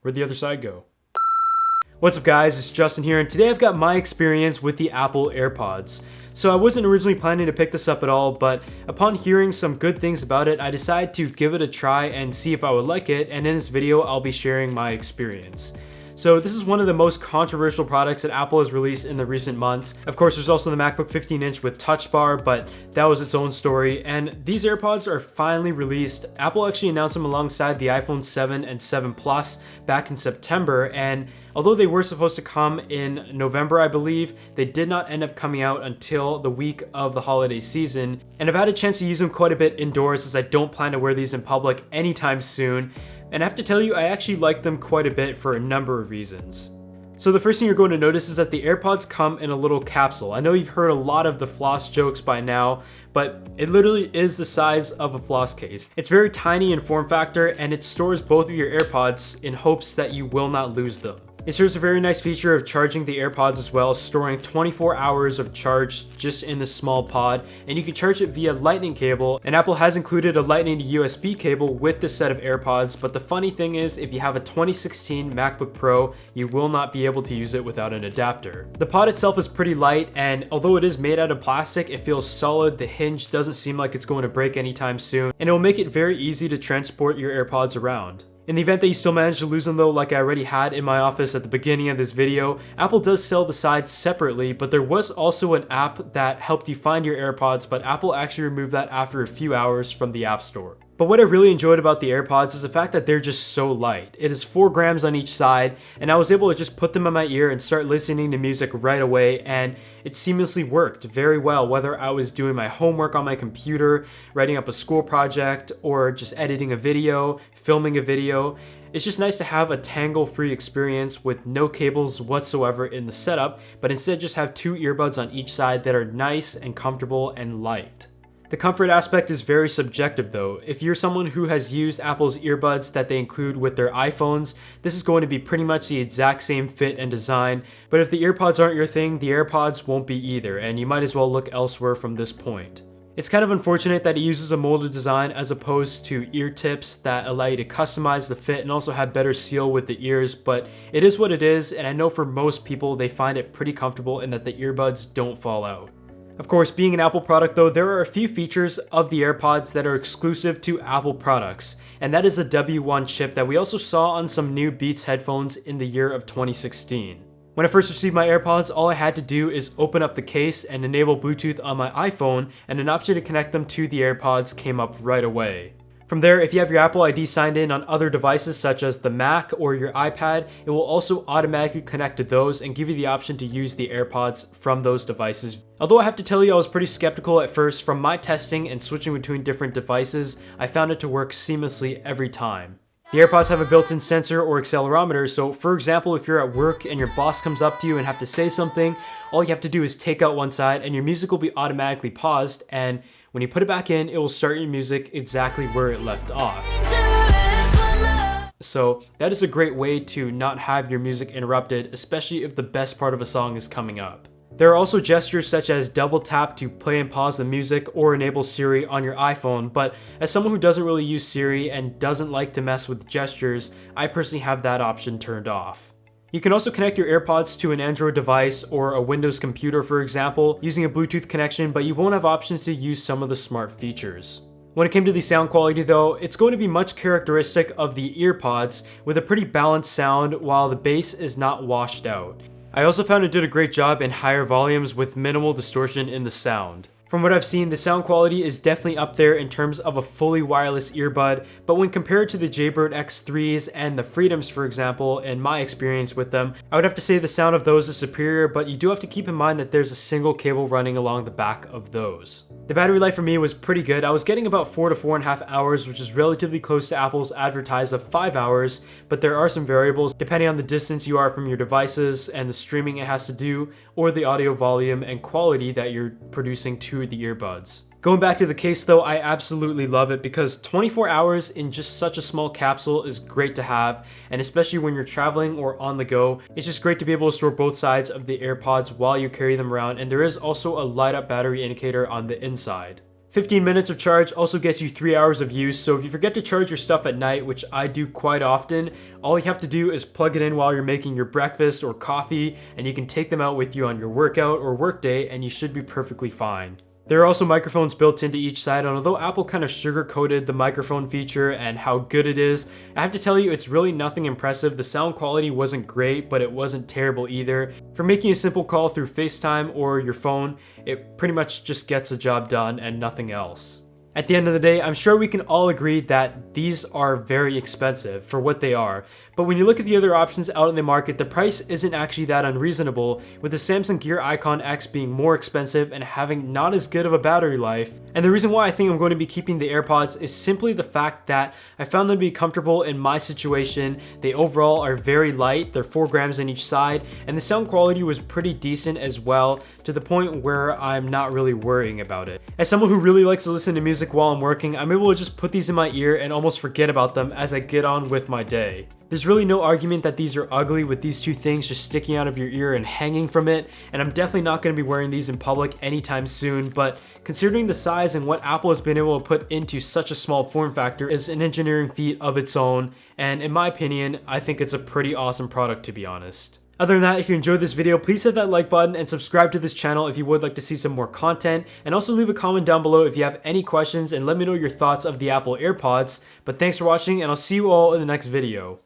Where'd the other side go? What's up guys, it's Justin here, and today I've got my experience with the Apple AirPods. So I wasn't originally planning to pick this up at all, but upon hearing some good things about it, I decided to give it a try and see if I would like it, and in this video I'll be sharing my experience. So this is one of the most controversial products that Apple has released in the recent months. Of course, there's also the MacBook 15-inch with Touch Bar, but that was its own story. And these AirPods are finally released. Apple actually announced them alongside the iPhone 7 and 7 Plus back in September. And although they were supposed to come in November, I believe, they did not end up coming out until the week of the holiday season. And I've had a chance to use them quite a bit indoors, as I don't plan to wear these in public anytime soon. And I have to tell you, I actually like them quite a bit for a number of reasons. So the first thing you're going to notice is that the AirPods come in a little capsule. I know you've heard a lot of the floss jokes by now, but it literally is the size of a floss case. It's very tiny in form factor, and it stores both of your AirPods in hopes that you will not lose them. It serves a very nice feature of charging the AirPods as well, storing 24 hours of charge just in this small pod, and you can charge it via lightning cable, and Apple has included a lightning to USB cable with this set of AirPods. But the funny thing is, if you have a 2016 MacBook Pro, you will not be able to use it without an adapter. The pod itself is pretty light, and although it is made out of plastic, it feels solid. The hinge doesn't seem like it's going to break anytime soon, and it will make it very easy to transport your AirPods around. In the event that you still manage to lose them though, like I already had in my office at the beginning of this video, Apple does sell the sides separately, but there was also an app that helped you find your AirPods, but Apple actually removed that after a few hours from the App Store. But what I really enjoyed about the AirPods is the fact that they're just so light. It is 4 grams on each side, and I was able to just put them in my ear and start listening to music right away, and it seamlessly worked very well, whether I was doing my homework on my computer, writing up a school project, or just editing a video, filming a video. It's just nice to have a tangle-free experience with no cables whatsoever in the setup, but instead just have 2 earbuds on each side that are nice and comfortable and light. The comfort aspect is very subjective though. If you're someone who has used Apple's earbuds that they include with their iPhones, this is going to be pretty much the exact same fit and design. But if the earpods aren't your thing, the AirPods won't be either, and you might as well look elsewhere from this point. It's kind of unfortunate that it uses a molded design as opposed to ear tips that allow you to customize the fit and also have better seal with the ears, but it is what it is, and I know for most people they find it pretty comfortable and that the earbuds don't fall out. Of course, being an Apple product though, there are a few features of the AirPods that are exclusive to Apple products, and that is the W1 chip that we also saw on some new Beats headphones in the year of 2016. When I first received my AirPods, all I had to do is open up the case and enable Bluetooth on my iPhone, and an option to connect them to the AirPods came up right away. From there, if you have your Apple ID signed in on other devices such as the Mac or your iPad, it will also automatically connect to those and give you the option to use the AirPods from those devices. Although I have to tell you, I was pretty skeptical at first. From my testing and switching between different devices, I found it to work seamlessly every time. The AirPods have a built-in sensor or accelerometer, so for example, if you're at work and your boss comes up to you and have to say something, all you have to do is take out one side and your music will be automatically paused, and when you put it back in, it will start your music exactly where it left off. So that is a great way to not have your music interrupted, especially if the best part of a song is coming up. There are also gestures such as double tap to play and pause the music or enable Siri on your iPhone, but as someone who doesn't really use Siri and doesn't like to mess with gestures, I personally have that option turned off. You can also connect your AirPods to an Android device or a Windows computer, for example, using a Bluetooth connection, but you won't have options to use some of the smart features. When it came to the sound quality though, it's going to be much characteristic of the EarPods, with a pretty balanced sound while the bass is not washed out. I also found it did a great job in higher volumes with minimal distortion in the sound. From what I've seen, the sound quality is definitely up there in terms of a fully wireless earbud, but when compared to the Jaybird X3s and the Freedoms, for example, in my experience with them, I would have to say the sound of those is superior, but you do have to keep in mind that there's a single cable running along the back of those. The battery life for me was pretty good. I was getting about 4 to 4.5 hours, which is relatively close to Apple's advertised of 5 hours, but there are some variables depending on the distance you are from your devices and the streaming it has to do, or the audio volume and quality that you're producing to the earbuds. Going back to the case though, I absolutely love it because 24 hours in just such a small capsule is great to have, and especially when you're traveling or on the go, it's just great to be able to store both sides of the AirPods while you carry them around, and there is also a light up battery indicator on the inside. 15 minutes of charge also gets you 3 hours of use, so if you forget to charge your stuff at night, which I do quite often, all you have to do is plug it in while you're making your breakfast or coffee, and you can take them out with you on your workout or workday, and you should be perfectly fine. There are also microphones built into each side, and although Apple kind of sugar-coated the microphone feature and how good it is, I have to tell you it's really nothing impressive. The sound quality wasn't great, but it wasn't terrible either. For making a simple call through FaceTime or your phone, it pretty much just gets the job done and nothing else. At the end of the day, I'm sure we can all agree that these are very expensive for what they are, but when you look at the other options out in the market, the price isn't actually that unreasonable, with the Samsung Gear Icon X being more expensive and having not as good of a battery life. And the reason why I think I'm going to be keeping the AirPods is simply the fact that I found them to be comfortable in my situation. They overall are very light, they're 4 grams in each side, and the sound quality was pretty decent as well, to the point where I'm not really worrying about it. As someone who really likes to listen to music while I'm working, I'm able to just put these in my ear and almost forget about them as I get on with my day. There's really no argument that these are ugly with these two things just sticking out of your ear and hanging from it, and I'm definitely not going to be wearing these in public anytime soon, but considering the size and what Apple has been able to put into such a small form factor is an engineering feat of its own, and in my opinion, I think it's a pretty awesome product, to be honest. Other than that, if you enjoyed this video, please hit that like button and subscribe to this channel if you would like to see some more content, and also leave a comment down below if you have any questions and let me know your thoughts of the Apple AirPods. But thanks for watching, and I'll see you all in the next video.